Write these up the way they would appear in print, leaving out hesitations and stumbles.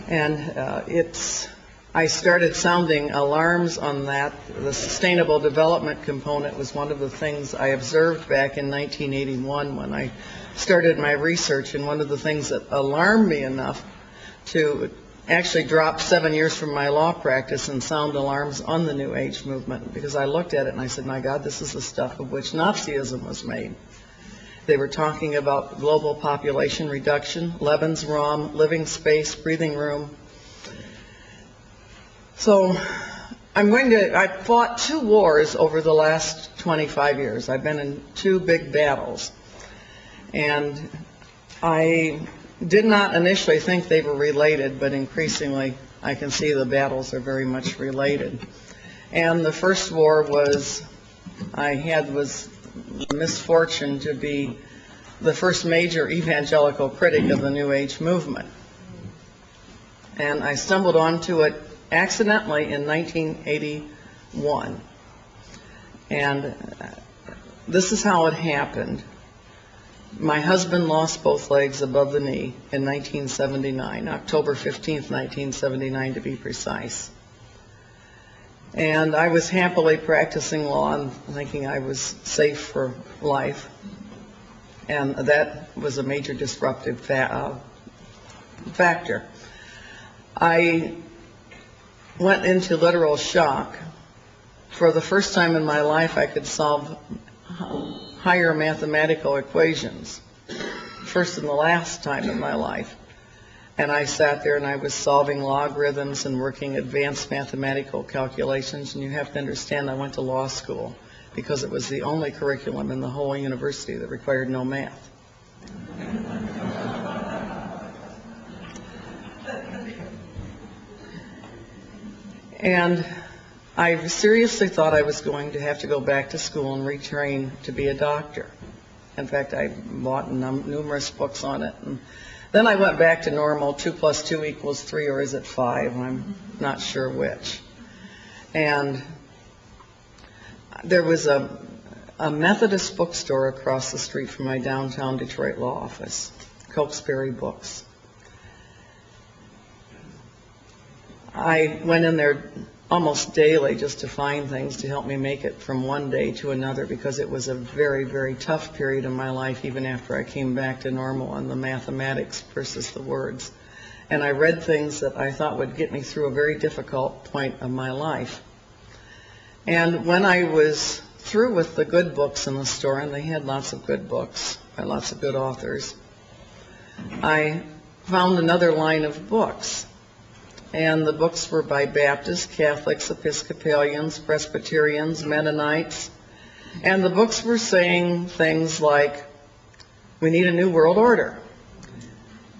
And I started sounding alarms on that. The sustainable development component was one of the things I observed back in 1981 when I started my research, and one of the things that alarmed me enough to actually drop 7 years from my law practice and sound alarms on the New Age movement, because I looked at it and I said, my God, this is the stuff of which Nazism was made. They were talking about global population reduction, Lebensraum, living space, breathing room. So I've fought 2 wars over the last 25 years. I've been in 2 big battles. And I did not initially think they were related, but increasingly I can see the battles are very much related. And the first war was the misfortune to be the first major evangelical critic of the New Age movement. And I stumbled onto it accidentally in 1981. And this is how it happened. My husband lost both legs above the knee in 1979, October 15th, 1979 to be precise. And I was happily practicing law and thinking I was safe for life. And that was a major disruptive factor. I went into literal shock. For the first time in my life, I could solve higher mathematical equations. First and the last time in my life. And I sat there and I was solving logarithms and working advanced mathematical calculations. And you have to understand, I went to law school because it was the only curriculum in the whole university that required no math. And I seriously thought I was going to have to go back to school and retrain to be a doctor. In fact, I bought numerous books on it. And then I went back to normal, 2 + 2 = 3, or is it 5? I'm not sure which. And there was a Methodist bookstore across the street from my downtown Detroit law office, Cokesbury Books. I went in there almost daily just to find things to help me make it from one day to another, because it was a very, very tough period in my life even after I came back to normal on the mathematics versus the words. And I read things that I thought would get me through a very difficult point of my life. And when I was through with the good books in the store, and they had lots of good books by lots of good authors, I found another line of books. And the books were by Baptists, Catholics, Episcopalians, Presbyterians, Mennonites. And the books were saying things like, we need a new world order.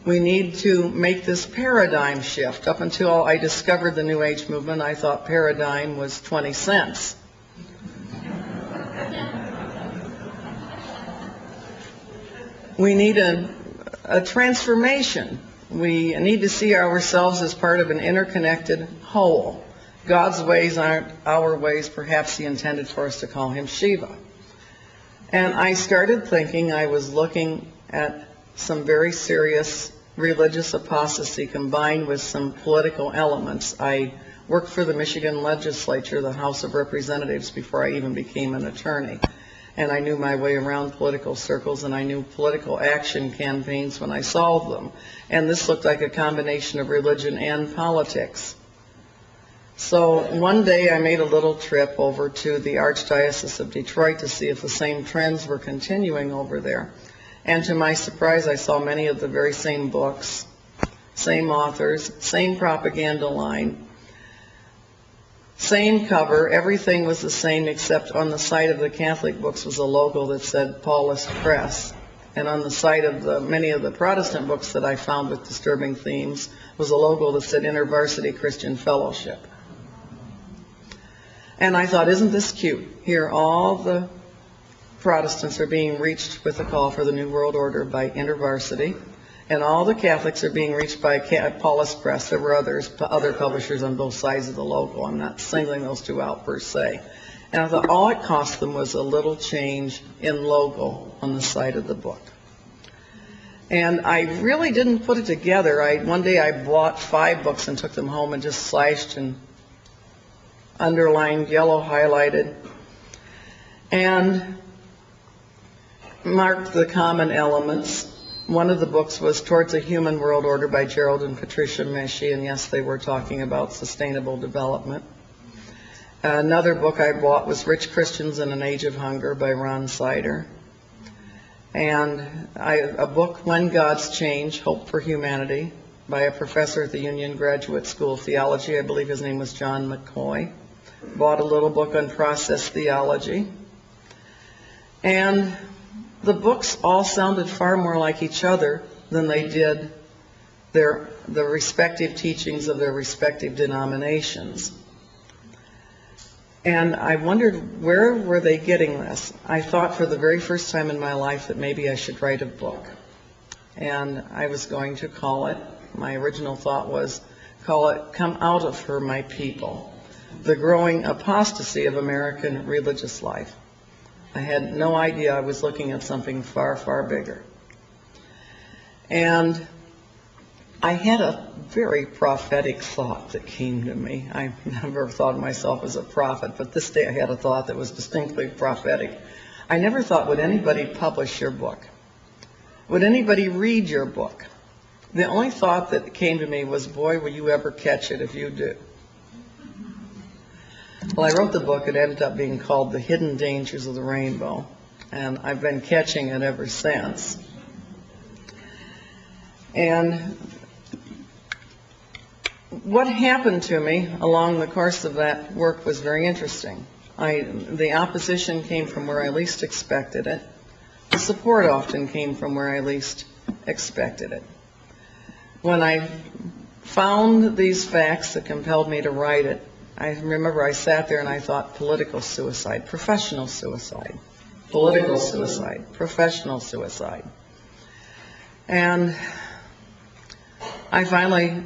We need to make this paradigm shift. Up until I discovered the New Age movement, I thought paradigm was 20 cents. We need a transformation. We need to see ourselves as part of an interconnected whole. God's ways aren't our ways. Perhaps He intended for us to call Him Shiva. And I started thinking I was looking at some very serious religious apostasy combined with some political elements. I worked for the Michigan legislature, the House of Representatives, before I even became an attorney. And I knew my way around political circles, and I knew political action campaigns when I solved them. And this looked like a combination of religion and politics. So one day I made a little trip over to the Archdiocese of Detroit to see if the same trends were continuing over there. And to my surprise, I saw many of the very same books, same authors, same propaganda line, same cover. Everything was the same, except on the side of the Catholic books was a logo that said Paulist Press. And on the side of many of the Protestant books that I found with disturbing themes was a logo that said InterVarsity Christian Fellowship. And I thought, isn't this cute? Here all the Protestants are being reached with a call for the New World Order by InterVarsity, and all the Catholics are being reached by Paulist Press. There were other publishers on both sides of the logo. I'm not singling those two out per se. And I thought all it cost them was a little change in logo on the side of the book. And I really didn't put it together. One day I bought 5 books and took them home and just slashed and underlined, yellow highlighted, and marked the common elements. One of the books was Towards a Human World Order by Gerald and Patricia Meshi, and yes, they were talking about sustainable development. Another book I bought was Rich Christians in an Age of Hunger by Ron Sider. And a book, When Gods Change, Hope for Humanity, by a professor at the Union Graduate School of Theology. I believe his name was John McCoy. Bought a little book on process theology. And the books all sounded far more like each other than they did the respective teachings of their respective denominations. And I wondered, where were they getting this? I thought for the very first time in my life that maybe I should write a book. And I was going to call it, my original thought was, call it Come Out of Her, My People, the Growing Apostasy of American Religious Life. I had no idea I was looking at something far, far bigger. And I had a very prophetic thought that came to me. I never thought of myself as a prophet, but this day I had a thought that was distinctly prophetic. I never thought, would anybody publish your book? Would anybody read your book? The only thought that came to me was, boy, will you ever catch it if you do. Well, I wrote the book. It ended up being called The Hidden Dangers of the Rainbow, and I've been catching it ever since. And what happened to me along the course of that work was very interesting. The opposition came from where I least expected it. The support often came from where I least expected it. When I found these facts that compelled me to write it, I remember I sat there and I thought, political suicide, professional suicide, political suicide, professional suicide. And I finally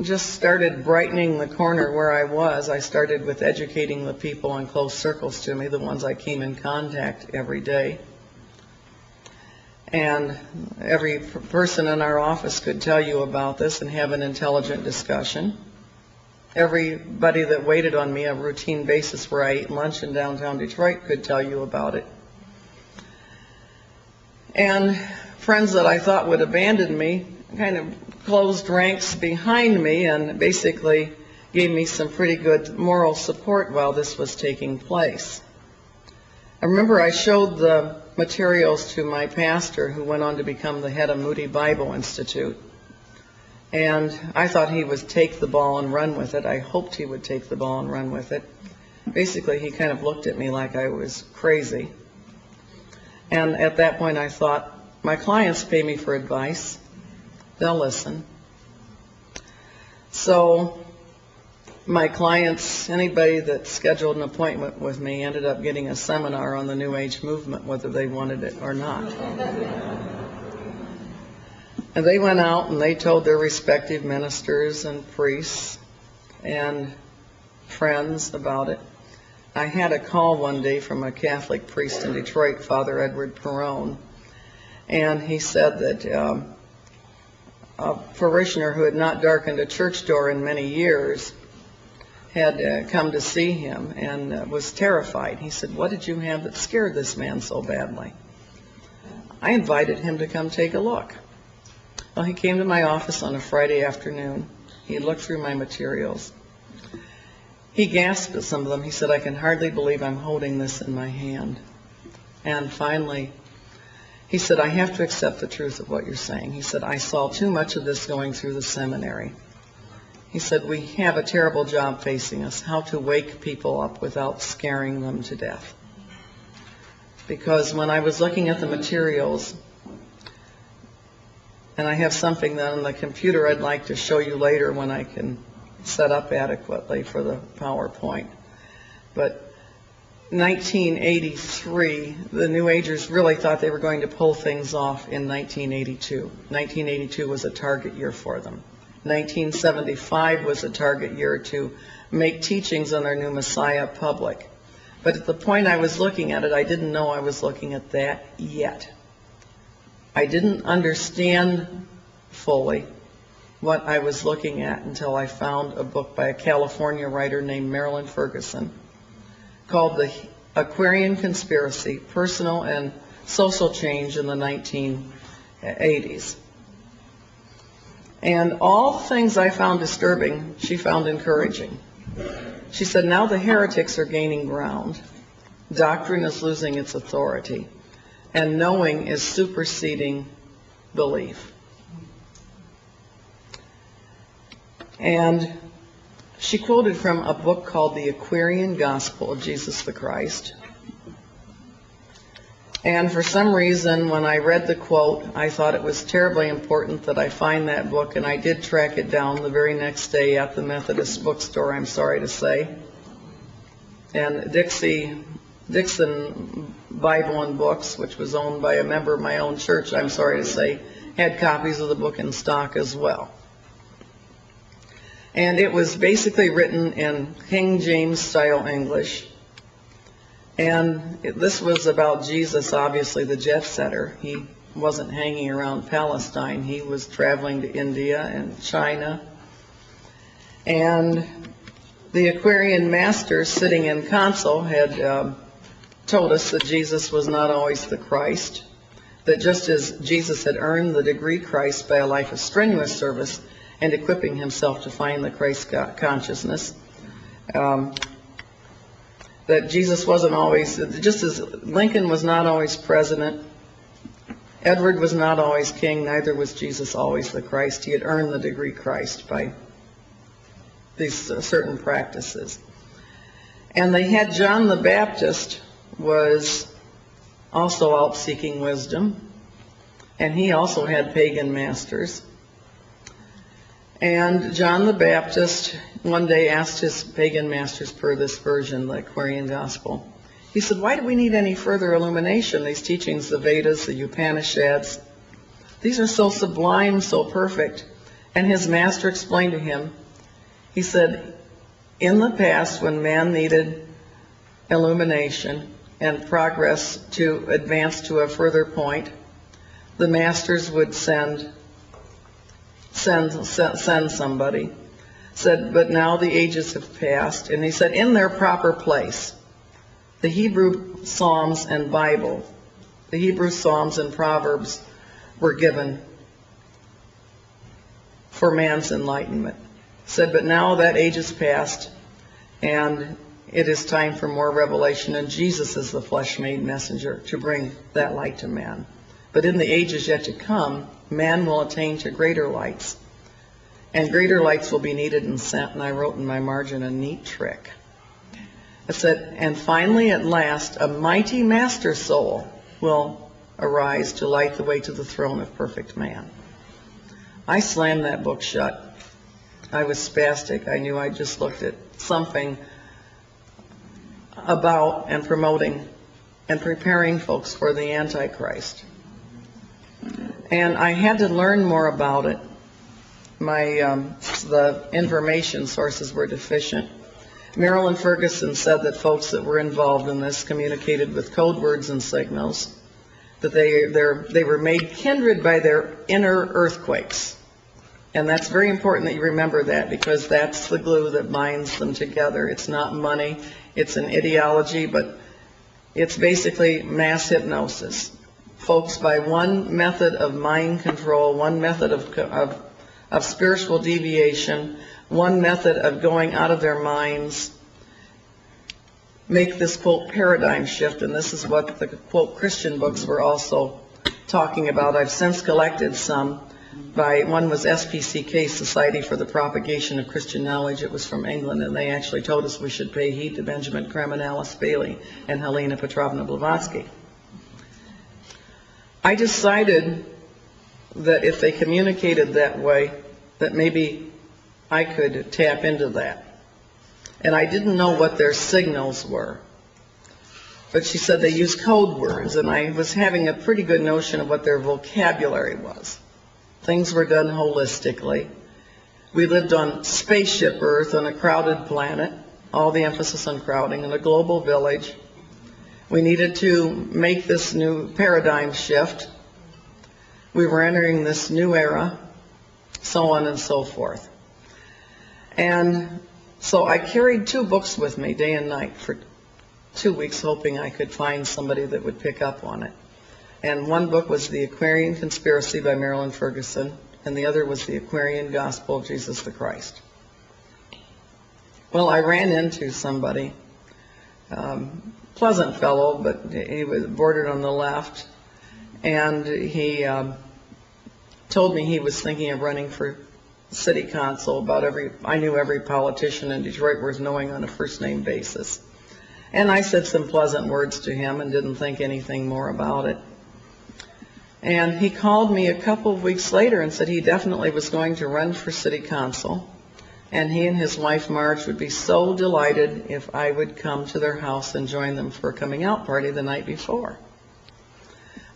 just started brightening the corner where I was. I started with educating the people in close circles to me, the ones I came in contact every day. And every person in our office could tell you about this and have an intelligent discussion. Everybody that waited on me on a routine basis where I ate lunch in downtown Detroit could tell you about it. And friends that I thought would abandon me kind of closed ranks behind me and basically gave me some pretty good moral support while this was taking place. I remember I showed the materials to my pastor, who went on to become the head of Moody Bible Institute. And I thought he would take the ball and run with it. I hoped he would take the ball and run with it. Basically, he kind of looked at me like I was crazy. And at that point, I thought, my clients pay me for advice. They'll listen. So my clients, anybody that scheduled an appointment with me, ended up getting a seminar on the New Age movement, whether they wanted it or not. And they went out and they told their respective ministers and priests and friends about it. I had a call one day from a Catholic priest in Detroit, Father Edward Perrone, and he said that a parishioner who had not darkened a church door in many years had come to see him and was terrified. He said, "What did you have that scared this man so badly?" I invited him to come take a look. Well, he came to my office on a Friday afternoon. He looked through my materials. He gasped at some of them. He said, "I can hardly believe I'm holding this in my hand." And finally, he said, "I have to accept the truth of what you're saying." He said, "I saw too much of this going through the seminary." He said, "We have a terrible job facing us, how to wake people up without scaring them to death." Because when I was looking at the materials, and I have something that on the computer I'd like to show you later when I can set up adequately for the PowerPoint. But 1983, the New Agers really thought they were going to pull things off in 1982. 1982 was a target year for them. 1975 was a target year to make teachings on their new Messiah public. But at the point I was looking at it, I didn't know I was looking at that yet. I didn't understand fully what I was looking at until I found a book by a California writer named Marilyn Ferguson called The Aquarian Conspiracy, Personal and Social Change in the 1980s. And all the things I found disturbing, she found encouraging. She said, now the heretics are gaining ground. Doctrine is losing its authority. And knowing is superseding belief. And she quoted from a book called The Aquarian Gospel of Jesus the Christ. And for some reason, when I read the quote, I thought it was terribly important that I find that book, and I did track it down the very next day at the Methodist bookstore, I'm sorry to say. And Dixon Bible and Books, which was owned by a member of my own church, I'm sorry to say, had copies of the book in stock as well. And it was basically written in King James style English. And this was about Jesus, obviously the jet setter. He wasn't hanging around Palestine. He was traveling to India and China. And the Aquarian masters sitting in council had told us that Jesus was not always the Christ, that just as Jesus had earned the degree Christ by a life of strenuous service and equipping himself to find the Christ consciousness, that Jesus wasn't always, just as Lincoln was not always president, Edward was not always king, neither was Jesus always the Christ. He had earned the degree Christ by these certain practices. And they had John the Baptist was also out seeking wisdom, and he also had pagan masters. And John the Baptist one day asked his pagan masters, per this version, the Aquarian Gospel, he said, why do we need any further illumination? These teachings, the Vedas, the Upanishads, these are so sublime, so perfect. And his master explained to him, he said, in the past when man needed illumination and progress to advance to a further point, the masters would send somebody. Said, but now the ages have passed, and he said, in their proper place, the Hebrew Psalms and Bible, the Hebrew Psalms and Proverbs were given for man's enlightenment. Said, but now that age is past, and it is time for more revelation, and Jesus is the flesh-made messenger to bring that light to man. But in the ages yet to come, man will attain to greater lights. And greater lights will be needed and sent, and I wrote in my margin a neat trick. I said, and finally at last, a mighty master soul will arise to light the way to the throne of perfect man. I slammed that book shut. I was spastic. I knew I just looked at something about and promoting and preparing folks for the Antichrist. And I had to learn more about it. The information sources were deficient. Marilyn Ferguson said that folks that were involved in this communicated with code words and signals, that they were made kindred by their inner earthquakes. And that's very important that you remember that, because that's the glue that binds them together. It's not money, it's an ideology, but it's basically mass hypnosis. Folks, by one method of mind control, one method of spiritual deviation, one method of going out of their minds, make this, quote, paradigm shift. And this is what the, quote, Christian books were also talking about. I've since collected some. One was SPCK, Society for the Propagation of Christian Knowledge. It was from England, and they actually told us we should pay heed to Benjamin Kremanalis Bailey and Helena Petrovna Blavatsky. I decided that if they communicated that way, that maybe I could tap into that. And I didn't know what their signals were. But she said they use code words, and I was having a pretty good notion of what their vocabulary was. Things were done holistically. We lived on spaceship Earth on a crowded planet, all the emphasis on crowding, in a global village. We needed to make this new paradigm shift. we were entering this new era, so on and so forth. And so I carried 2 books with me day and night for 2 weeks, hoping I could find somebody that would pick up on it. And one book was The Aquarian Conspiracy by Marilyn Ferguson, and the other was The Aquarian Gospel of Jesus the Christ. Well, I ran into somebody, pleasant fellow, but he was bordered on the left, and he told me he was thinking of running for city council. I knew every politician in Detroit worth knowing on a first-name basis. And I said some pleasant words to him and didn't think anything more about it. And he called me a couple of weeks later and said he definitely was going to run for city council, and he and his wife Marge would be so delighted if I would come to their house and join them for a coming out party the night before.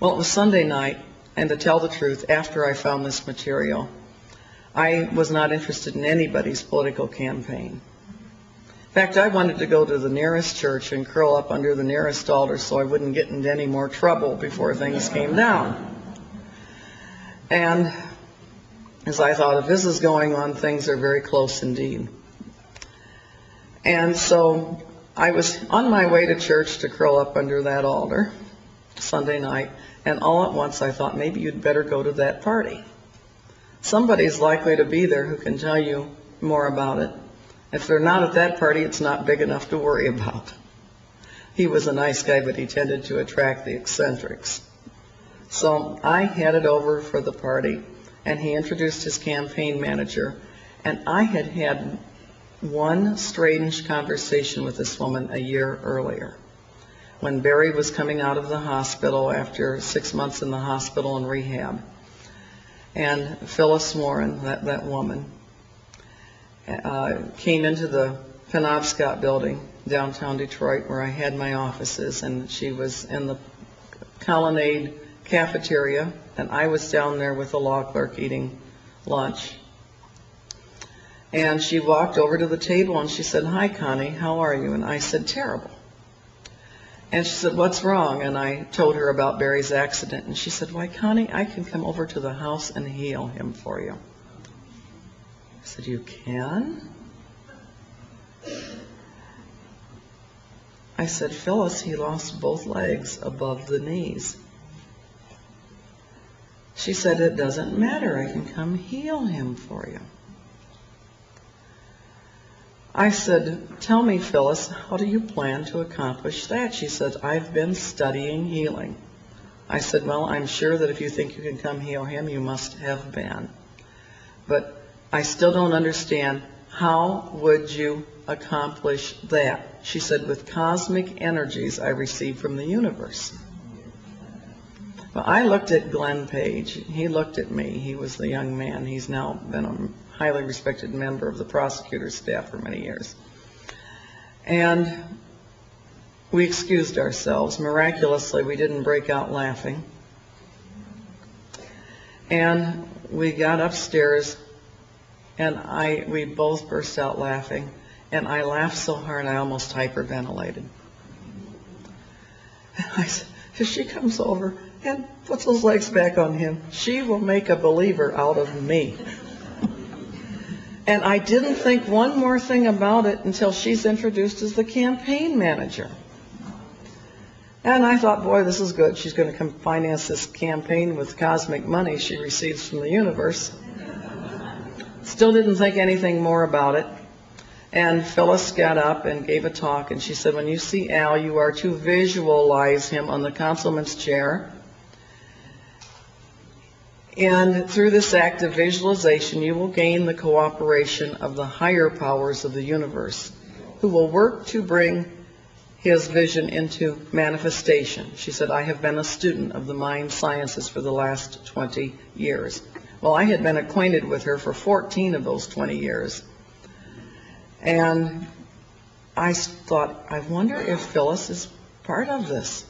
Well, it was Sunday night, and to tell the truth, after I found this material, I was not interested in anybody's political campaign. In fact, I wanted to go to the nearest church and curl up under the nearest altar so I wouldn't get into any more trouble before things came down. And as I thought, if this is going on, things are very close indeed. And so I was on my way to church to curl up under that altar Sunday night, and all at once I thought, maybe you'd better go to that party. Somebody's likely to be there who can tell you more about it. If they're not at that party, it's not big enough to worry about. He was a nice guy, but he tended to attract the eccentrics. So I headed over for the party, and he introduced his campaign manager, and I had had one strange conversation with this woman a year earlier, when Barry was coming out of the hospital after 6 months in the hospital and rehab. And Phyllis Warren, that woman, came into the Penobscot building, downtown Detroit, where I had my offices, and she was in the Colonnade cafeteria, and I was down there with the law clerk eating lunch. And she walked over to the table and she said, "Hi, Connie, how are you?" And I said, "Terrible." And she said, "What's wrong?" And I told her about Barry's accident, and she said, "Why, Connie, I can come over to the house and heal him for you." I said, "You can?" I said, "Phyllis, he lost both legs above the knees." She said, "It doesn't matter. I can come heal him for you." I said, "Tell me, Phyllis, how do you plan to accomplish that?" She said, "I've been studying healing." I said, "Well, I'm sure that if you think you can come heal him, you must have been. But I still don't understand. How would you accomplish that?" She said, "With cosmic energies I receive from the universe." Well, I looked at Glenn Page. He looked at me. He was the young man. He's now been a highly respected member of the prosecutor's staff for many years. And we excused ourselves. Miraculously, we didn't break out laughing. And we got upstairs, and we both burst out laughing. And I laughed so hard I almost hyperventilated. And I said, if she comes over and puts those legs back on him, she will make a believer out of me. And I didn't think one more thing about it until she's introduced as the campaign manager. And I thought, boy, this is good. She's going to come finance this campaign with cosmic money she receives from the universe. Still didn't think anything more about it. And Phyllis got up and gave a talk, and she said, when you see Al, you are to visualize him on the councilman's chair. And through this act of visualization, you will gain the cooperation of the higher powers of the universe, who will work to bring his vision into manifestation. She said, I have been a student of the mind sciences for the last 20 years. Well, I had been acquainted with her for 14 of those 20 years. And I thought, I wonder if Phyllis is part of this.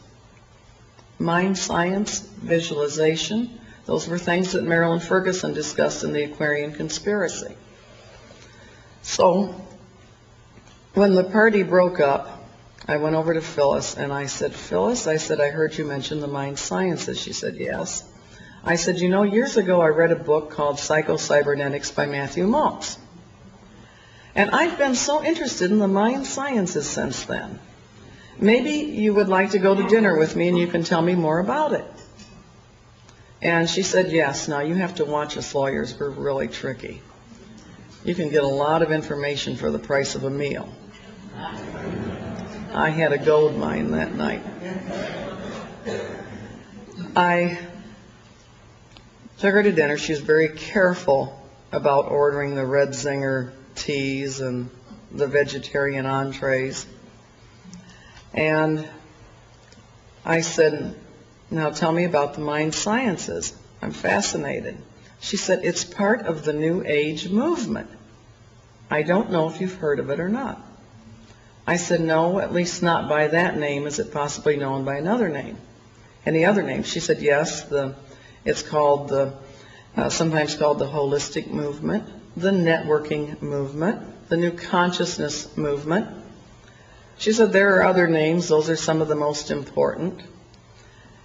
Mind science, visualization, those were things that Marilyn Ferguson discussed in the Aquarian Conspiracy. So when the party broke up, I went over to Phyllis and I said, Phyllis, I said, I heard you mention the mind sciences. She said, yes. I said, you know, years ago I read a book called Psycho-Cybernetics by Matthew Maltz. And I've been so interested in the mind sciences since then. Maybe you would like to go to dinner with me and you can tell me more about it. And she said, yes. Now, you have to watch us lawyers. We're really tricky. You can get a lot of information for the price of a meal. I had a gold mine that night. I took her to dinner. She was very careful about ordering the red zinger teas and the vegetarian entrees. And I said, now tell me about the mind sciences. I'm fascinated. She said, it's part of the New Age movement. I don't know if you've heard of it or not. I said, no, at least not by that name. Is it possibly known by another name? Any other name? She said, yes, it's called sometimes called the holistic movement, the networking movement, the new consciousness movement. She said there are other names. Those are some of the most important.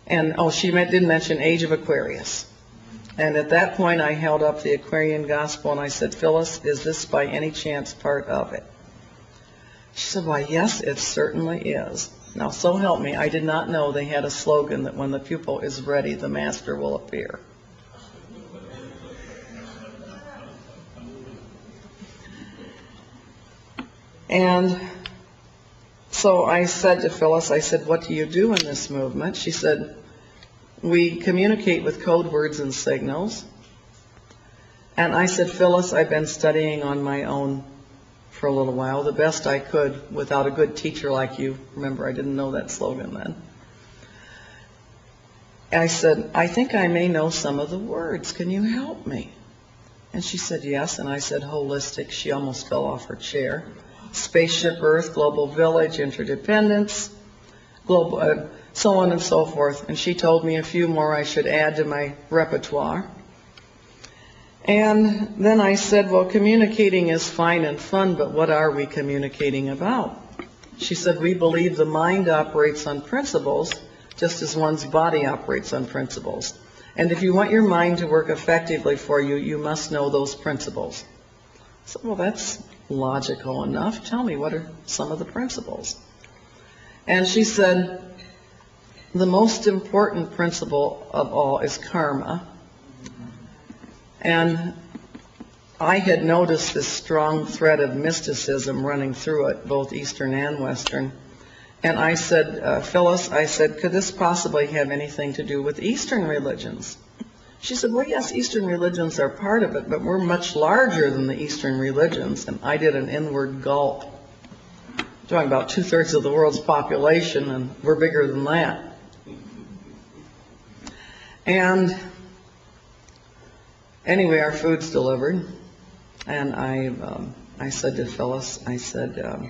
And, she didn't mention Age of Aquarius. And at that point, I held up the Aquarian Gospel and I said, Phyllis, is this by any chance part of it? She said, why, yes, it certainly is. Now, so help me, I did not know they had a slogan that when the pupil is ready, the master will appear. And so I said to Phyllis, I said, what do you do in this movement? She said, we communicate with code words and signals. And I said, Phyllis, I've been studying on my own for a little while, the best I could without a good teacher like you. Remember, I didn't know that slogan then. I said, I think I may know some of the words. Can you help me? And she said, yes. And I said, holistic. She almost fell off her chair. Spaceship Earth, global village, interdependence, global, so on and so forth. And she told me a few more I should add to my repertoire. And then I said, well, communicating is fine and fun, but what are we communicating about? She said, we believe the mind operates on principles, just as one's body operates on principles. And if you want your mind to work effectively for you, you must know those principles. So, well, that's logical enough. Tell me, what are some of the principles? And she said, the most important principle of all is karma. And I had noticed this strong thread of mysticism running through it, both Eastern and Western. And I said, Phyllis, I said, could this possibly have anything to do with Eastern religions? She said, well, yes, Eastern religions are part of it, but we're much larger than the Eastern religions. And I did an inward gulp. I'm talking about 2/3 of the world's population, and we're bigger than that. And anyway, our food's delivered. And I said to Phyllis, I said,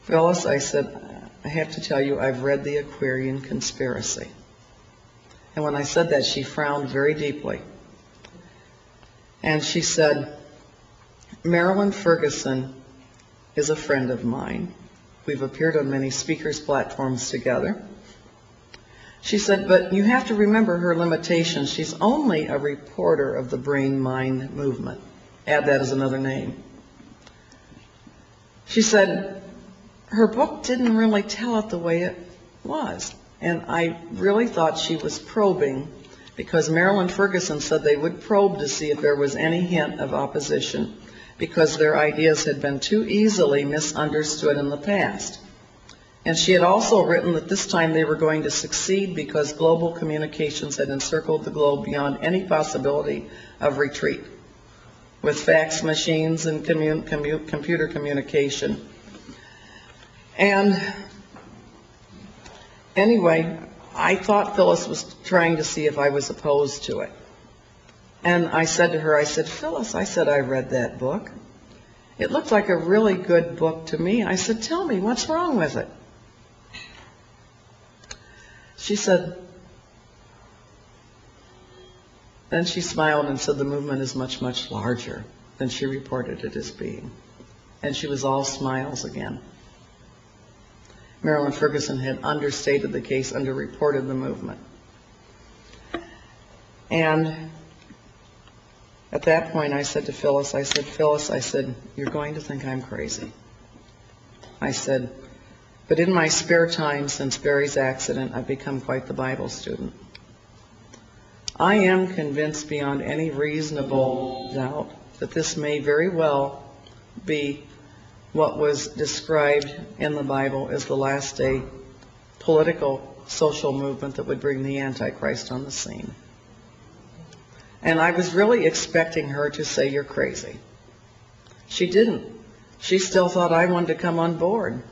Phyllis, I said, I have to tell you, I've read the Aquarian Conspiracy. And when I said that, she frowned very deeply. And she said, Marilyn Ferguson is a friend of mine. We've appeared on many speakers' platforms together. She said, but you have to remember her limitations. She's only a reporter of the brain-mind movement. Add that as another name. She said, her book didn't really tell it the way it was. And I really thought she was probing, because Marilyn Ferguson said they would probe to see if there was any hint of opposition, because their ideas had been too easily misunderstood in the past. And she had also written that this time they were going to succeed because global communications had encircled the globe beyond any possibility of retreat, with fax machines and computer communication. And anyway, I thought Phyllis was trying to see if I was opposed to it. And I said to her, I said, Phyllis, I said, I read that book. It looked like a really good book to me. I said, tell me, what's wrong with it? She said, then she smiled and said, the movement is much, much larger than she reported it as being. And she was all smiles again. Marilyn Ferguson had understated the case, underreported the movement. And at that point, I said to Phyllis, Phyllis, you're going to think I'm crazy. I said, but in my spare time since Barry's accident, I've become quite the Bible student. I am convinced beyond any reasonable doubt that this may very well be what was described in the Bible as the last day political social movement that would bring the Antichrist on the scene. And I was really expecting her to say, you're crazy. She didn't. She still thought I wanted to come on board.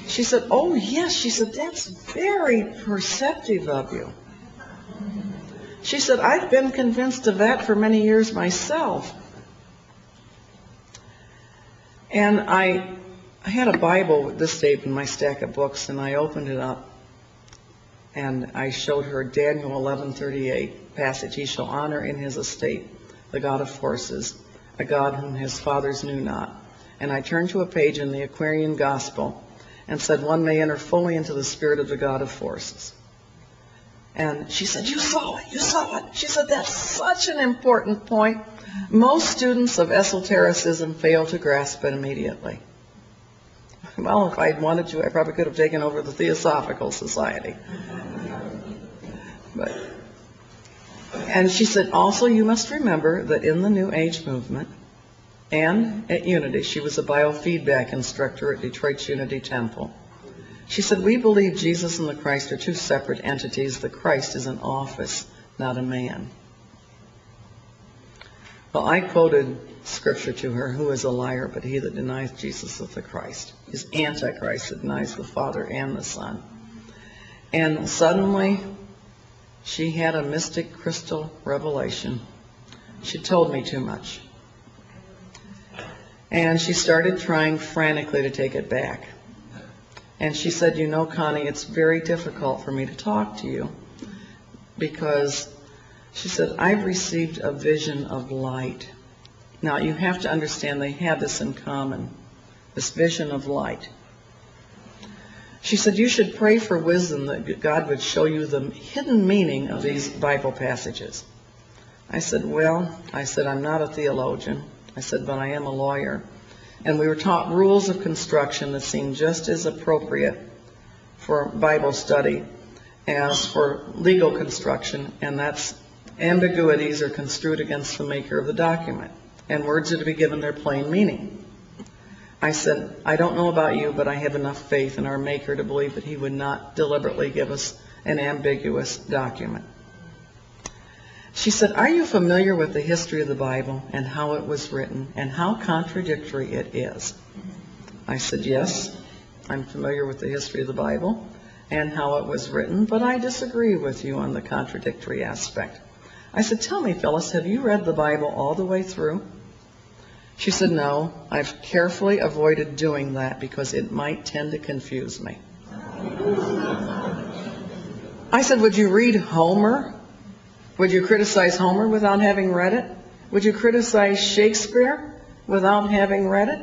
She said, oh yes, she said, that's very perceptive of you. She said, I've been convinced of that for many years myself. And I had a Bible with this tape in my stack of books, and I opened it up, and I showed her Daniel 11:38 passage. He shall honor in his estate the God of forces, a God whom his fathers knew not. And I turned to a page in the Aquarian Gospel and said, one may enter fully into the spirit of the God of forces. And she said, you saw it, you saw it. She said, that's such an important point. Most students of esotericism fail to grasp it immediately. Well, if I'd wanted to, I probably could have taken over the Theosophical Society. And she said, also, you must remember that in the New Age movement and at Unity, she was a biofeedback instructor at Detroit's Unity Temple. She said, we believe Jesus and the Christ are two separate entities. The Christ is an office, not a man. Well, I quoted scripture to her, who is a liar, but he that denies Jesus is the Christ. He's Antichrist that denies the Father and the Son. And suddenly, she had a mystic crystal revelation. She told me too much. And she started trying frantically to take it back. And she said, you know, Connie, it's very difficult for me to talk to you because, she said, I've received a vision of light. Now, you have to understand they had this in common, this vision of light. She said, you should pray for wisdom that God would show you the hidden meaning of these Bible passages. I said, well, I'm not a theologian. I said, but I am a lawyer. And we were taught rules of construction that seemed just as appropriate for Bible study as for legal construction, and that's ambiguities are construed against the maker of the document, and words are to be given their plain meaning. I said, I don't know about you, but I have enough faith in our Maker to believe that he would not deliberately give us an ambiguous document. She said, are you familiar with the history of the Bible and how it was written and how contradictory it is? I said, yes, I'm familiar with the history of the Bible and how it was written, but I disagree with you on the contradictory aspect. I said, tell me, Phyllis, have you read the Bible all the way through? She said, no, I've carefully avoided doing that because it might tend to confuse me. I said, would you read Homer? Would you criticize Homer without having read it? Would you criticize Shakespeare without having read it?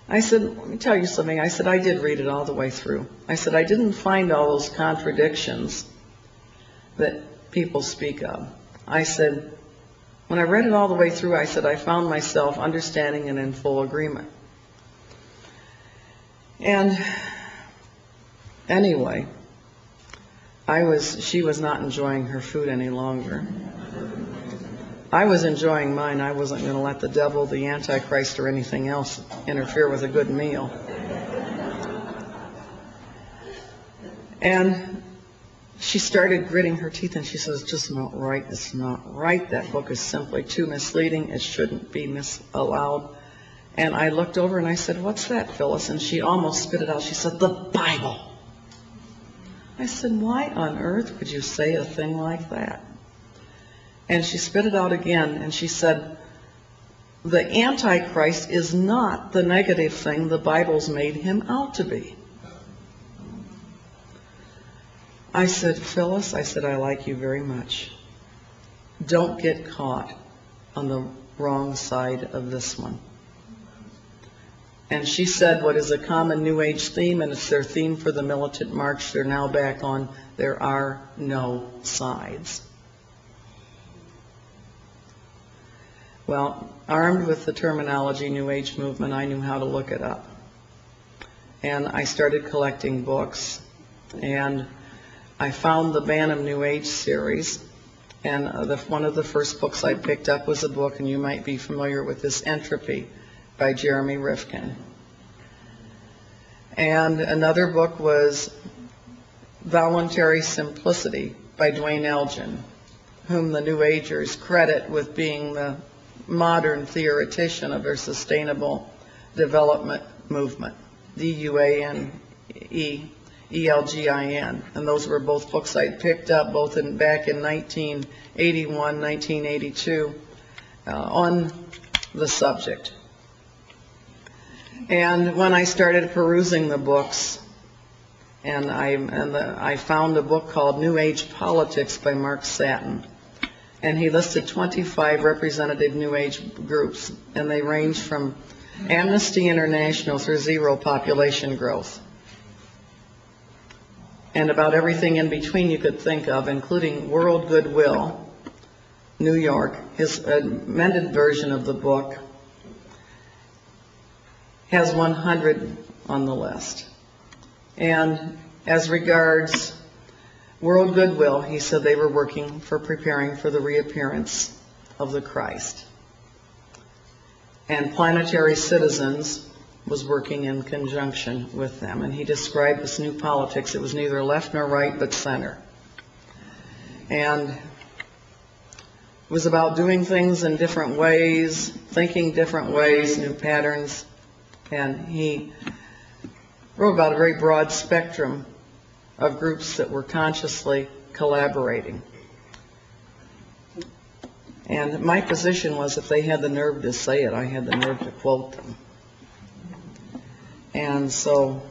I said, let me tell you something. I said, I did read it all the way through. I said, I didn't find all those contradictions that people speak of. I said, when I read it all the way through, I said, I found myself understanding and in full agreement. And anyway, she was not enjoying her food any longer. I was enjoying mine. I wasn't going to let the devil, the Antichrist, or anything else interfere with a good meal. And she started gritting her teeth and she says, it's just not right. It's not right. That book is simply too misleading. It shouldn't be allowed. And I looked over and I said, what's that, Phyllis? And she almost spit it out. She said, the Bible. I said, why on earth would you say a thing like that? And she spit it out again, and she said, the Antichrist is not the negative thing the Bible's made him out to be. I said, Phyllis, I said, I like you very much. Don't get caught on the wrong side of this one. And she said what is a common New Age theme, and it's their theme for the militant march they're now back on: there are no sides. Well, armed with the terminology New Age movement, I knew how to look it up. And I started collecting books, and I found the Bantam New Age series, and one of the first books I picked up was a book, and you might be familiar with this, Entropy, by Jeremy Rifkin. And another book was Voluntary Simplicity by Dwayne Elgin, whom the New Agers credit with being the modern theoretician of their sustainable development movement, DUANEELGIN. And those were both books I picked up both back in 1981, 1982 on the subject. And when I started perusing the books, and I found a book called New Age Politics by Mark Satin, and he listed 25 representative New Age groups, and they range from Amnesty International through zero population growth, and about everything in between you could think of, including World Goodwill, New York. His amended version of the book has 100 on the list. And as regards World Goodwill, he said they were working for preparing for the reappearance of the Christ. And Planetary Citizens was working in conjunction with them. And he described this new politics. It was neither left nor right, but center. And it was about doing things in different ways, thinking different ways, new patterns. And he wrote about a very broad spectrum of groups that were consciously collaborating. And my position was, if they had the nerve to say it, I had the nerve to quote them. And so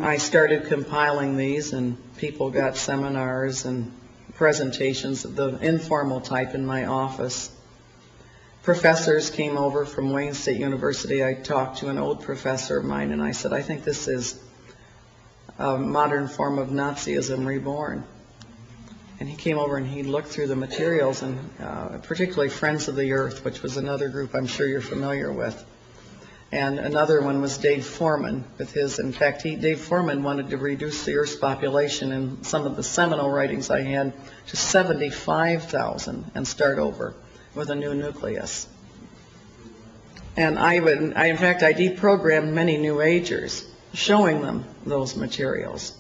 I started compiling these, and people got seminars and presentations of the informal type in my office. Professors came over from Wayne State University. I talked to an old professor of mine, and I said, I think this is a modern form of Nazism reborn. And he came over and he looked through the materials, and particularly Friends of the Earth, which was another group I'm sure you're familiar with. And another one was Dave Foreman with his, in fact, Dave Foreman wanted to reduce the Earth's population in some of the seminal writings I had to 75,000 and start over with a new nucleus. And in fact, I deprogrammed many New Agers, showing them those materials.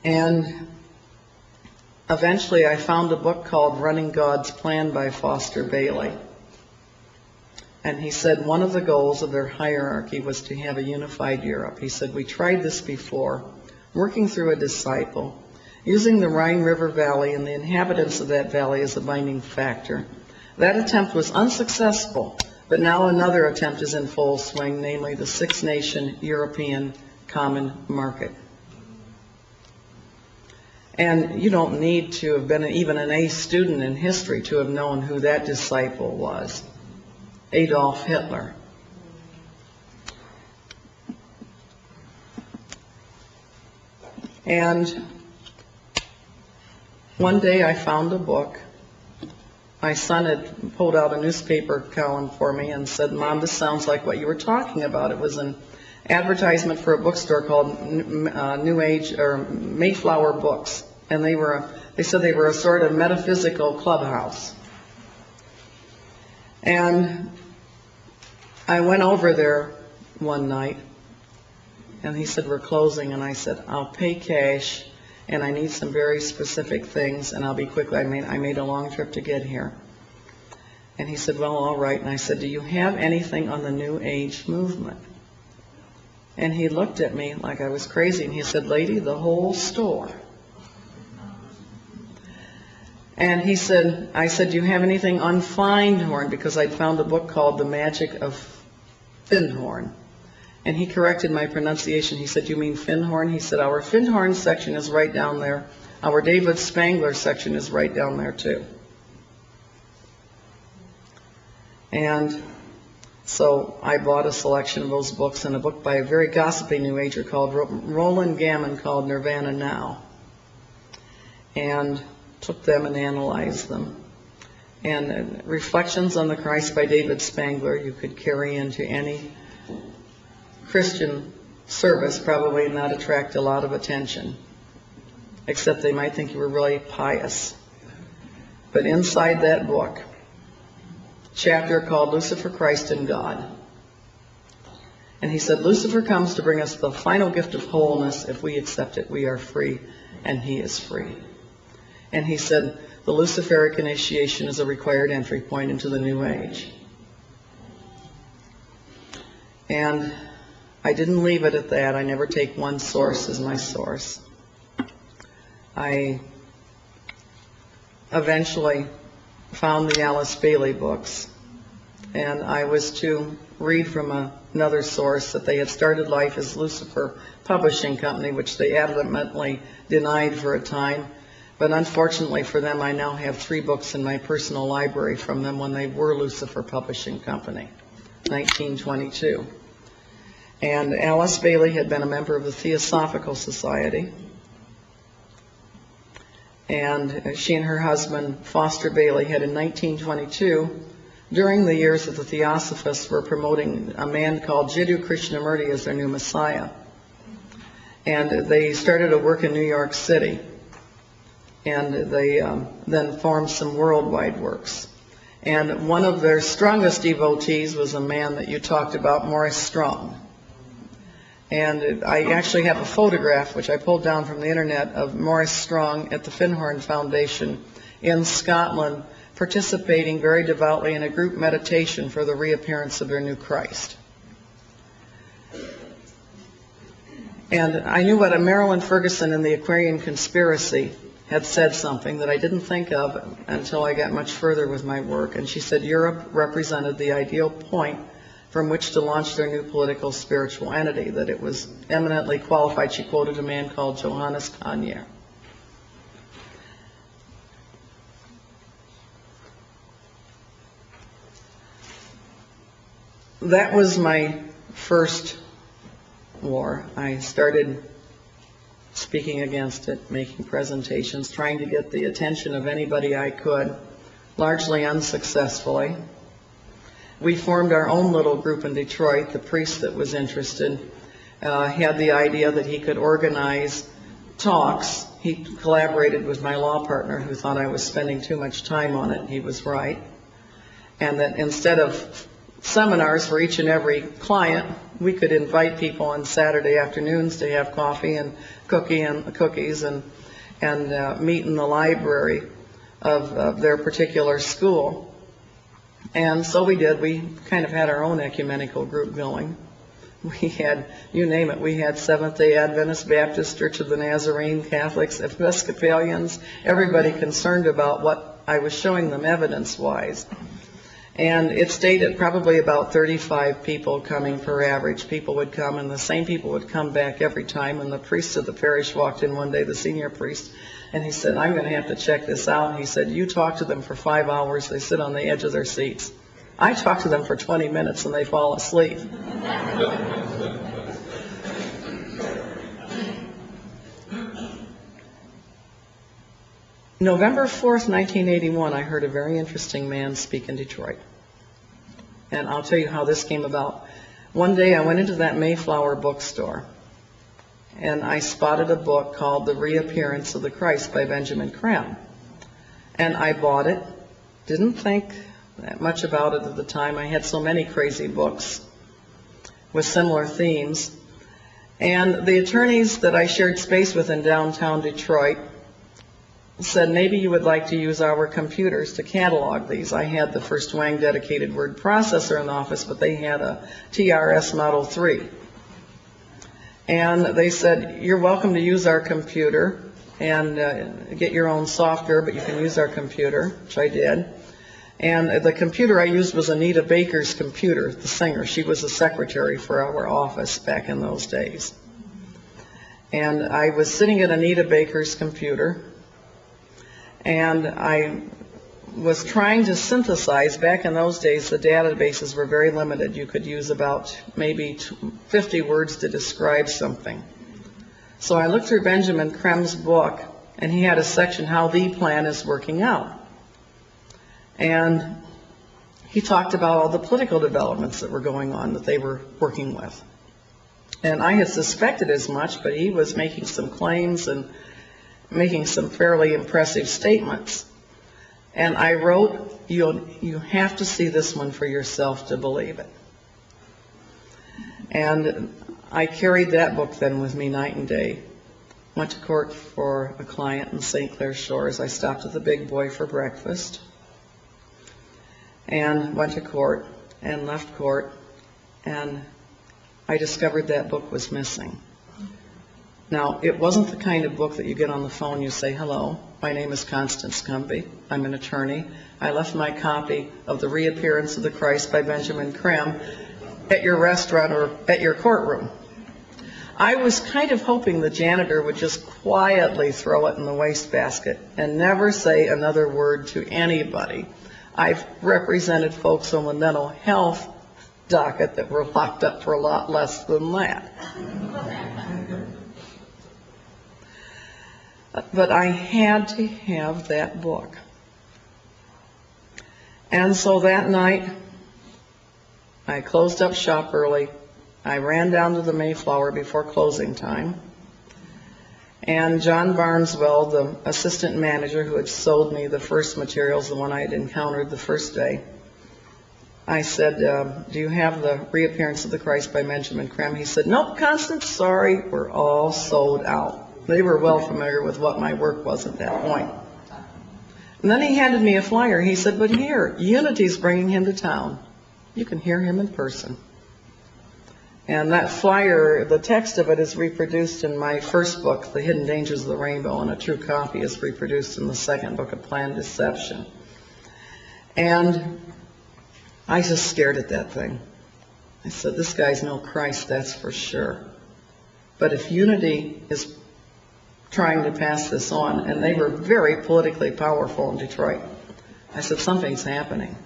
And eventually I found a book called Running God's Plan by Foster Bailey. And he said one of the goals of their hierarchy was to have a unified Europe. He said, we tried this before, working through a disciple, using the Rhine River Valley and the inhabitants of that valley as a binding factor. That attempt was unsuccessful, but now another attempt is in full swing, namely the six-nation European Common Market. And you don't need to have been even an A student in history to have known who that disciple was, Adolf Hitler. And one day I found a book. My son had pulled out a newspaper column for me and said, Mom, this sounds like what you were talking about. It was an advertisement for a bookstore called New Age or Mayflower Books. And they said they were a sort of metaphysical clubhouse. And I went over there one night, and he said, we're closing. And I said, I'll pay cash, and I need some very specific things, and I'll be quick. I made a long trip to get here. And he said, well, all right. And I said, do you have anything on the New Age movement? And he looked at me like I was crazy, and he said, lady, the whole store. And he said, I said, do you have anything on Findhorn? Because I'd found a book called The Magic of Findhorn. And he corrected my pronunciation. He said, you mean Findhorn? He said, our Findhorn section is right down there. Our David Spangler section is right down there too. And So I bought a selection of those books and a book by a very gossipy New Ager called Roland Gammon called Nirvana Now, and took them and analyzed them. And Reflections on the Christ by David Spangler you could carry into any Christian service, probably not attract a lot of attention, except they might think you were really pious. But inside that book, chapter called Lucifer, Christ, and God. And he said, Lucifer comes to bring us the final gift of wholeness. If we accept it, we are free, and he is free. And he said, the Luciferic initiation is a required entry point into the New Age. And I didn't leave it at that. I never take one source as my source. I eventually found the Alice Bailey books, and I was to read from another source that they had started life as Lucifer Publishing Company, which they adamantly denied for a time. But unfortunately for them, I now have 3 books in my personal library from them when they were Lucifer Publishing Company, 1922. And Alice Bailey had been a member of the Theosophical Society. And she and her husband, Foster Bailey, had in 1922, during the years that the Theosophists were promoting a man called Jiddu Krishnamurti as their new Messiah. And they started a work in New York City. And they then formed some worldwide works. And one of their strongest devotees was a man that you talked about, Maurice Strong. And I actually have a photograph, which I pulled down from the internet, of Maurice Strong at the Finhorn Foundation in Scotland, participating very devoutly in a group meditation for the reappearance of their new Christ. And I knew what a Marilyn Ferguson in the Aquarian Conspiracy had said something that I didn't think of until I got much further with my work. And she said Europe represented the ideal point from which to launch their new political spiritual entity, that it was eminently qualified. She quoted a man called Johannes Conier. That was my first war. I started speaking against it, making presentations, trying to get the attention of anybody I could, largely unsuccessfully. We formed our own little group in Detroit. The priest that was interested had the idea that he could organize talks. He collaborated with my law partner, who thought I was spending too much time on it. He was right. And that instead of seminars for each and every client, we could invite people on Saturday afternoons to have coffee and cookies and meet in the library of their particular school. And so we did. We kind of had our own ecumenical group going. We had, you name it, we had Seventh-day Adventists, Baptists, Church of the Nazarene, Catholics, Episcopalians, everybody concerned about what I was showing them evidence-wise. And it stayed at probably about 35 people coming per average. People would come, and the same people would come back every time. And the priest of the parish walked in one day, the senior priest, and he said, I'm going to have to check this out. He said, you talk to them for 5 hours. They sit on the edge of their seats. I talk to them for 20 minutes, and they fall asleep. November 4th, 1981, I heard a very interesting man speak in Detroit. And I'll tell you how this came about. One day I went into that Mayflower bookstore, and I spotted a book called The Reappearance of the Christ by Benjamin Creme. And I bought it. Didn't think that much about it at the time. I had so many crazy books with similar themes. And the attorneys that I shared space with in downtown Detroit said, maybe you would like to use our computers to catalog these. I had the first Wang dedicated word processor in the office, but they had a TRS Model 3. And they said, you're welcome to use our computer and get your own software, but you can use our computer, which I did. And the computer I used was Anita Baker's computer, the singer. She was a secretary for our office back in those days. And I was sitting at Anita Baker's computer, and I was trying to synthesize. Back in those days, the databases were very limited. You could use about maybe 50 words to describe something. So I looked through Benjamin Krem's book, and he had a section, How the Plan is Working Out. And he talked about all the political developments that were going on that they were working with. And I had suspected as much, but he was making some claims and making some fairly impressive statements. And I wrote, you have to see this one for yourself to believe it. And I carried that book then with me night and day. Went to court for a client in St. Clair Shores. I stopped at the Big Boy for breakfast and went to court and left court, and I discovered that book was missing. Now, it wasn't the kind of book that you get on the phone, you say, hello, my name is Constance Cumbey, I'm an attorney. I left my copy of The Reappearance of the Christ by Benjamin Krem at your restaurant or at your courtroom. I was kind of hoping the janitor would just quietly throw it in the wastebasket and never say another word to anybody. I've represented folks on the mental health docket that were locked up for a lot less than that. But I had to have that book. And so that night, I closed up shop early. I ran down to the Mayflower before closing time. And John Barneswell, the assistant manager who had sold me the first materials, the one I had encountered the first day, I said, do you have The Reappearance of the Christ by Benjamin Krem? He said, nope, Constance, sorry, we're all sold out. They were well familiar with what my work was at that point. And then he handed me a flyer. He said, but here, Unity's bringing him to town. You can hear him in person. And that flyer, the text of it is reproduced in my first book, The Hidden Dangers of the Rainbow, and a true copy is reproduced in the second book of Planned Deception. And I just stared at that thing. I said, this guy's no Christ, that's for sure. But if Unity is trying to pass this on, and they were very politically powerful in Detroit, I said, something's happening.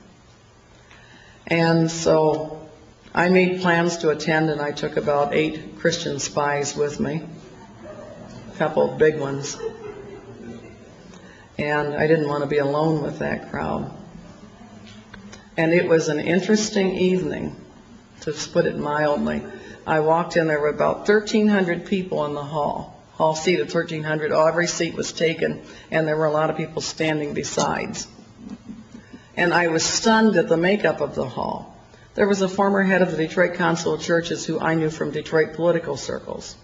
And so I made plans to attend, and I took about 8 Christian spies with me, a couple of big ones. And I didn't want to be alone with that crowd. And it was an interesting evening, to put it mildly. I walked in, there were about 1,300 people in the hall seat of 1,300. Every seat was taken, and there were a lot of people standing besides. And I was stunned at the makeup of the hall. There was a former head of the Detroit Council of Churches who I knew from Detroit political circles.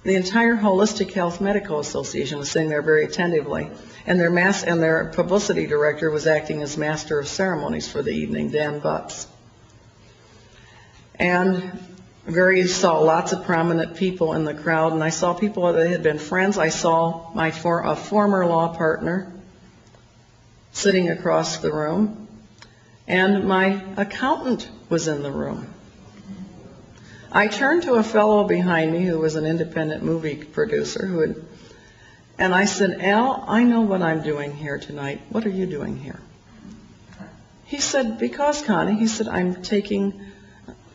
The entire Holistic Health Medical Association was sitting there very attentively, and their publicity director was acting as master of ceremonies for the evening, Dan Butts. And saw lots of prominent people in the crowd, and I saw people that had been friends. I saw a former law partner sitting across the room, and my accountant was in the room. I turned to a fellow behind me who was an independent movie producer and I said, Al, I know what I'm doing here tonight. What are you doing here? He said, because, Connie, he said, I'm taking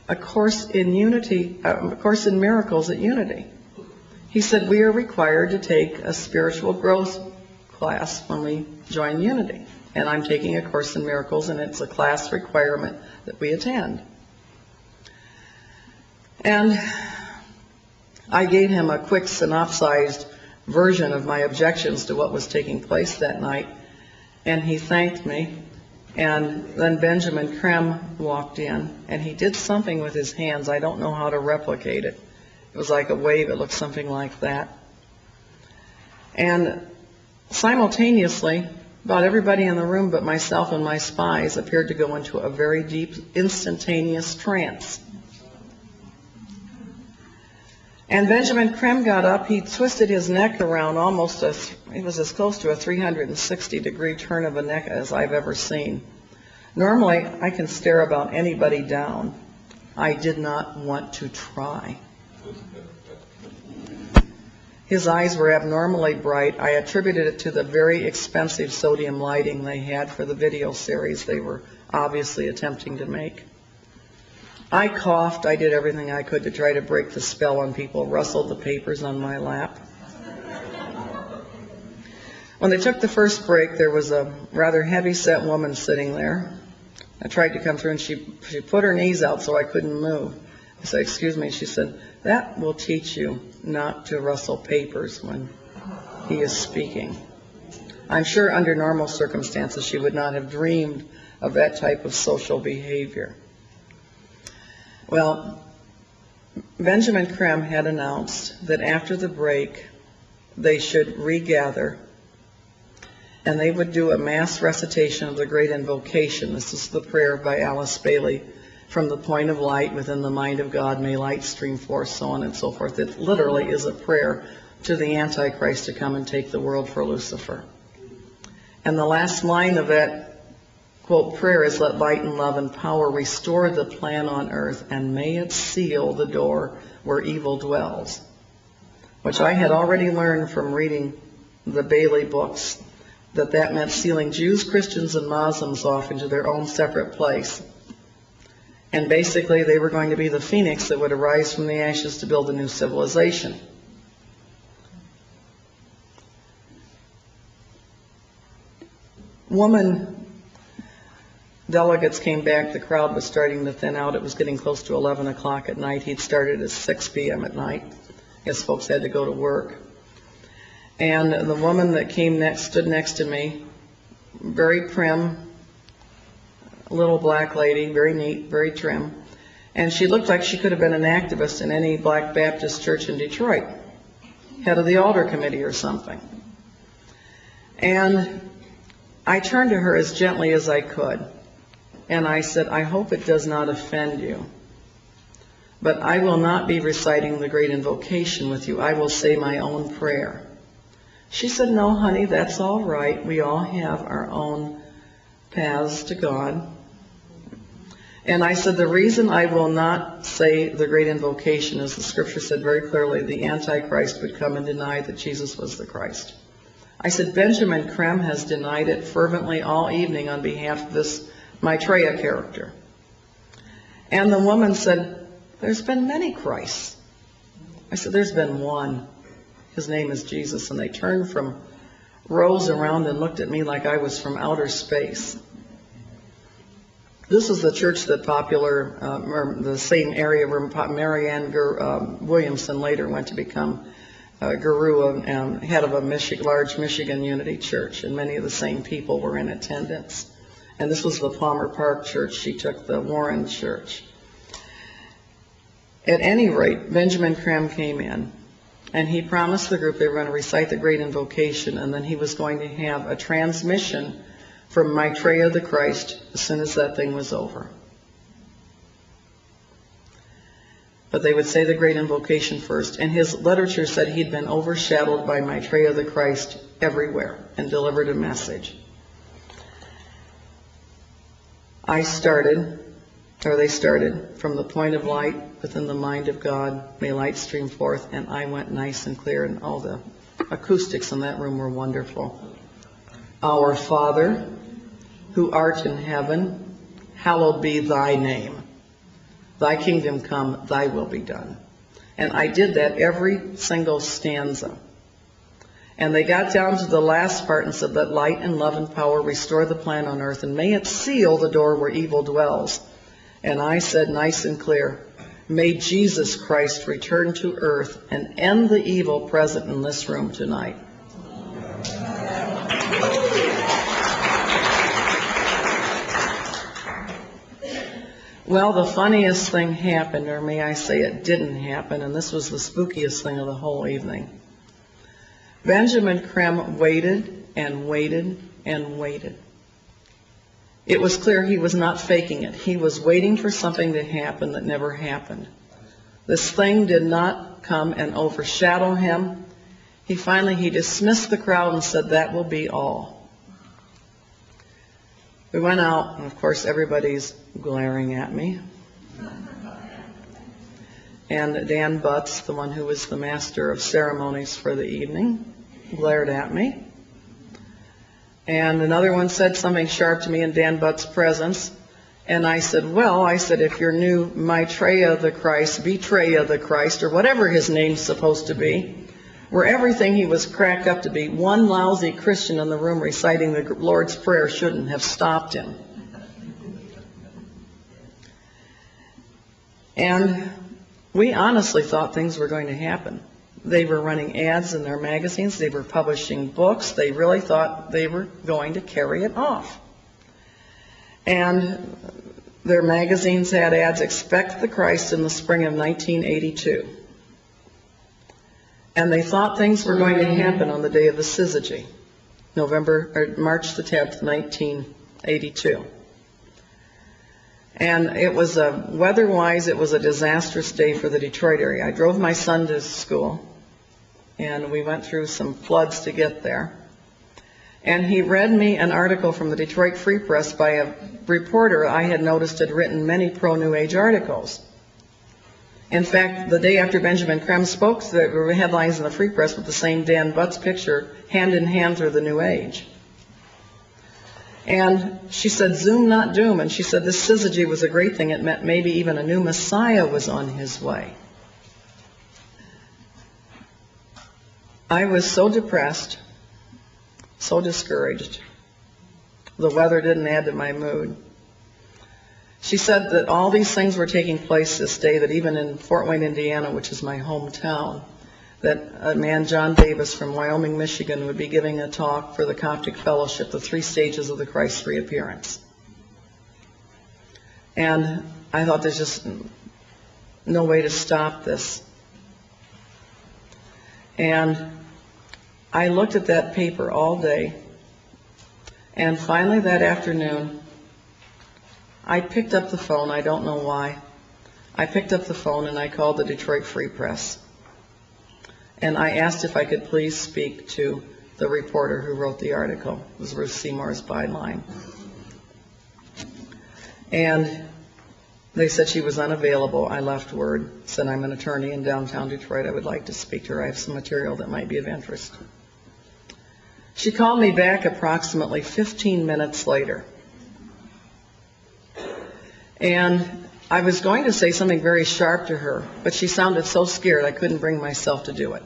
a course in Unity, a course in miracles at Unity. He said, we are required to take a spiritual growth class when we join Unity. And I'm taking a course in miracles, and it's a class requirement that we attend. And I gave him a quick synopsized version of my objections to what was taking place that night, and he thanked me. And then Benjamin Krem walked in, and he did something with his hands. I don't know how to replicate it. It was like a wave. It looked something like that. And simultaneously, about everybody in the room but myself and my spies appeared to go into a very deep, instantaneous trance. And Benjamin Krem got up. He twisted his neck around it was as close to a 360-degree turn of a neck as I've ever seen. Normally, I can stare about anybody down. I did not want to try. His eyes were abnormally bright. I attributed it to the very expensive sodium lighting they had for the video series they were obviously attempting to make. I coughed. I did everything I could to try to break the spell on people, rustled the papers on my lap. When they took the first break, there was a rather heavy-set woman sitting there. I tried to come through, and she put her knees out so I couldn't move. I said, "Excuse me." She said, "That will teach you not to rustle papers when he is speaking." I'm sure under normal circumstances she would not have dreamed of that type of social behavior. Well, Benjamin Krem had announced that after the break they should regather and they would do a mass recitation of the Great Invocation. This is the prayer by Alice Bailey. From the point of light within the mind of God, may light stream forth, so on and so forth. It literally is a prayer to the Antichrist to come and take the world for Lucifer. And the last line of that, quote, prayer is, "Let light and love and power restore the plan on earth, and may it seal the door where evil dwells," which I had already learned from reading the Bailey books, that meant sealing Jews, Christians, and Muslims off into their own separate place. And basically, they were going to be the phoenix that would arise from the ashes to build a new civilization. Woman delegates came back. The crowd was starting to thin out. It was getting close to 11 o'clock at night. He'd started at 6 p.m. at night. I guess folks had to go to work. And the woman that came next stood next to me, very prim, little black lady, very neat, very trim. And she looked like she could have been an activist in any Black Baptist church in Detroit, head of the altar committee or something. And I turned to her as gently as I could, and I said, "I hope it does not offend you, but I will not be reciting the Great Invocation with you. I will say my own prayer." She said, "No, honey, that's all right. We all have our own paths to God." And I said, "The reason I will not say the Great Invocation is the scripture said very clearly the Antichrist would come and deny that Jesus was the Christ." I said, "Benjamin Krem has denied it fervently all evening on behalf of this Maitreya character." And the woman said, "There's been many Christs." I said, "There's been one. His name is Jesus." And they turned from rows around and looked at me like I was from outer space. This is the church that the same area where Marianne Williamson later went to become guru and head of a large Michigan Unity church, and many of the same people were in attendance. And this was the Palmer Park church. She took the Warren church. At any rate, Benjamin Krem came in, and he promised the group they were going to recite the Great Invocation, and then he was going to have a transmission from Maitreya the Christ as soon as that thing was over. But they would say the Great Invocation first. And his literature said he'd been overshadowed by Maitreya the Christ everywhere and delivered a message. They started, from the point of light within the mind of God, may light stream forth, and I went nice and clear, and all the acoustics in that room were wonderful. Our Father, who art in heaven, hallowed be thy name. Thy kingdom come, thy will be done. And I did that every single stanza. And they got down to the last part and said, "Let light and love and power restore the plan on earth, and may it seal the door where evil dwells." And I said nice and clear, "May Jesus Christ return to earth and end the evil present in this room tonight." Well, the funniest thing happened, or may I say it didn't happen, and this was the spookiest thing of the whole evening. Benjamin Krem waited and waited and waited. It was clear he was not faking it. He was waiting for something to happen that never happened. This thing did not come and overshadow him. He dismissed the crowd and said, "That will be all." We went out, and of course everybody's glaring at me. And Dan Butts, the one who was the master of ceremonies for the evening, glared at me. And another one said something sharp to me in Dan Butts' presence. And I said, well, I said, if you're new Maitreya the Christ, Betreya the Christ, or whatever his name's supposed to be, where everything he was cracked up to be, one lousy Christian in the room reciting the Lord's Prayer shouldn't have stopped him. And we honestly thought things were going to happen. They were running ads in their magazines. They were publishing books. They really thought they were going to carry it off. And their magazines had ads, "Expect the Christ in the spring of 1982." And they thought things were going to happen on the day of the syzygy, March the 10th, 1982. And it was weather-wise, it was a disastrous day for the Detroit area. I drove my son to school, and we went through some floods to get there. And he read me an article from the Detroit Free Press by a reporter I had noticed had written many pro-New Age articles. In fact, the day after Benjamin Krem spoke, there were headlines in the Free Press with the same Dan Butts picture, hand in hand through the New Age. And she said, "Zoom, not doom." And she said this syzygy was a great thing. It meant maybe even a new Messiah was on his way. I was so depressed, so discouraged. The weather didn't add to my mood. She said that all these things were taking place this day, that even in Fort Wayne, Indiana, which is my hometown, that a man, John Davis from Wyoming, Michigan, would be giving a talk for the Coptic Fellowship, the 3 stages of the Christ's reappearance. And I thought there's just no way to stop this. And I looked at that paper all day, and finally that afternoon, I picked up the phone. I don't know why. I picked up the phone and I called the Detroit Free Press. And I asked if I could please speak to the reporter who wrote the article. It was Ruth Seymour's byline. And they said she was unavailable. I left word, said I'm an attorney in downtown Detroit. I would like to speak to her. I have some material that might be of interest. She called me back approximately 15 minutes later. And I was going to say something very sharp to her, but she sounded so scared I couldn't bring myself to do it.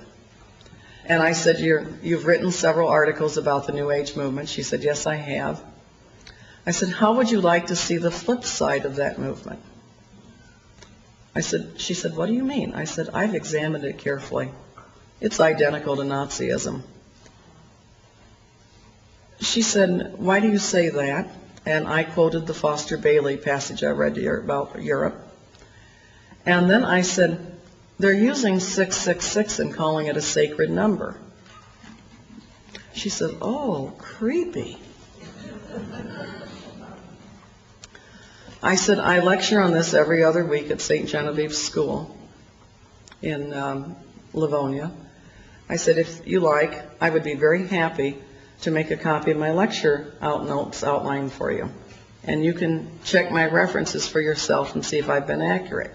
And I said, "You've written several articles about the New Age movement." She said, "Yes, I have." I said, "How would you like to see the flip side of that movement?" She said, "What do you mean?" I said, "I've examined it carefully. It's identical to Nazism." She said, "Why do you say that?" And I quoted the Foster Bailey passage I read to you about Europe. And then I said, "They're using 666 and calling it a sacred number." She said, "Oh, creepy." I said, "I lecture on this every other week at St. Genevieve's School in Livonia." I said, "If you like, I would be very happy to make a copy of my lecture notes outline for you. And you can check my references for yourself and see if I've been accurate."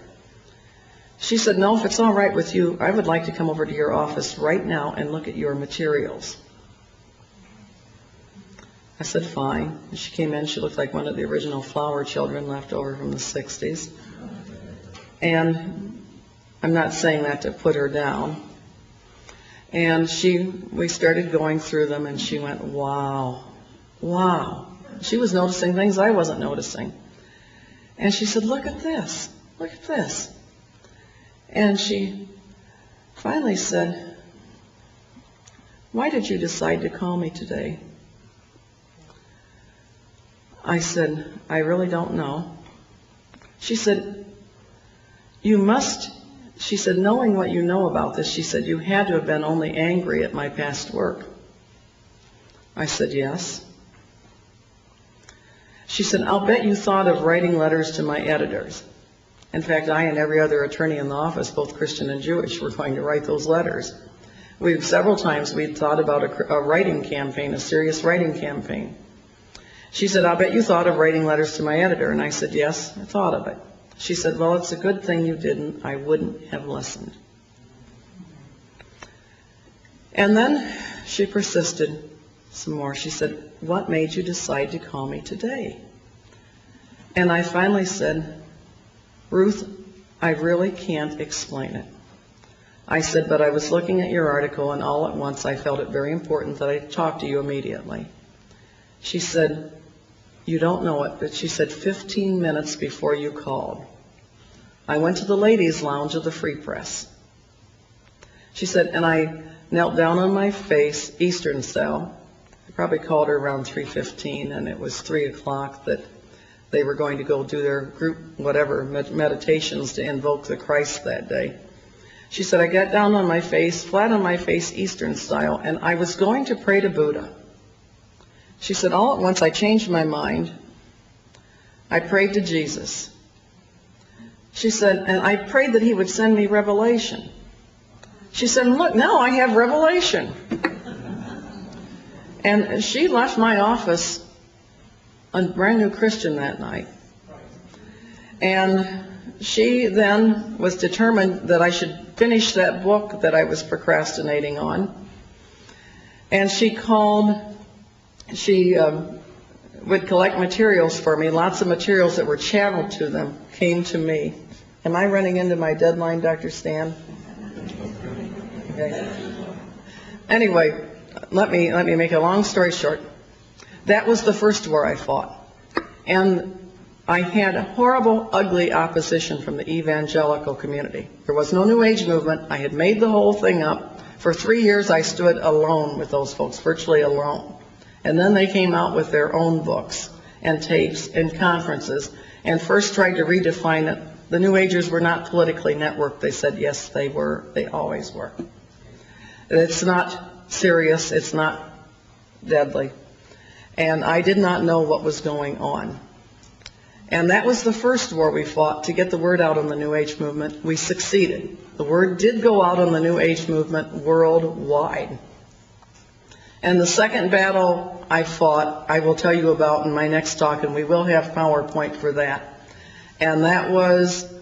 She said, "No, if it's all right with you, I would like to come over to your office right now and look at your materials." I said, "Fine." And she came in. She looked like one of the original flower children left over from the 60s. And I'm not saying that to put her down. And we started going through them, and she went, "Wow, wow." She was noticing things I wasn't noticing. And she said, "Look at this, look at this." And she finally said, "Why did you decide to call me today?" I said, "I really don't know." She said, She said, "Knowing what you know about this," she said, "you had to have been only angry at my past work." I said, "Yes." She said, "I'll bet you thought of writing letters to my editors." In fact, I and every other attorney in the office, both Christian and Jewish, were going to write those letters. Several times we'd thought about a writing campaign, a serious writing campaign. She said, "I'll bet you thought of writing letters to my editor." And I said, "Yes, I thought of it." She said, well, it's a good thing you didn't. I wouldn't have listened. And then she persisted some more. She said, what made you decide to call me today? And I finally said, Ruth, I really can't explain it. I said, but I was looking at your article, and all at once I felt it very important that I talk to you immediately. She said, you don't know it, but she said 15 minutes before you called, I went to the ladies' lounge of the Free Press. She said, and I knelt down on my face, Eastern style. I probably called her around 3:15, and it was 3 o'clock that they were going to go do their group, whatever, meditations to invoke the Christ that day. She said, I got down on my face, flat on my face, Eastern style, and I was going to pray to Buddha. She said, all at once I changed my mind. I prayed to Jesus. She said, and I prayed that he would send me revelation. She said, look, now I have revelation. And she left my office a brand new Christian that night. And she then was determined that I should finish that book that I was procrastinating on. And she would collect materials for me. Lots of materials that were channeled to them came to me. Am I running into my deadline, Dr. Stan? Okay. Anyway, let me make a long story short. That was the first war I fought. And I had horrible, ugly opposition from the evangelical community. There was no New Age movement. I had made the whole thing up. For 3 years, I stood alone with those folks, virtually alone. And then they came out with their own books and tapes and conferences and first tried to redefine it. The New Agers were not politically networked. They said, yes, they were. They always were. It's not serious. It's not deadly. And I did not know what was going on. And that was the first war we fought to get the word out on the New Age movement. We succeeded. The word did go out on the New Age movement worldwide. And the second battle I fought, I will tell you about in my next talk, and we will have PowerPoint for that. And that was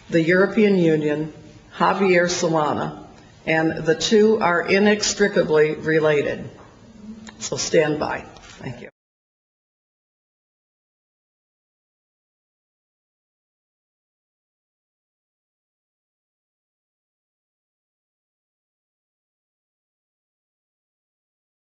the European Union, Javier Solana, and the two are inextricably related. So stand by. Thank you.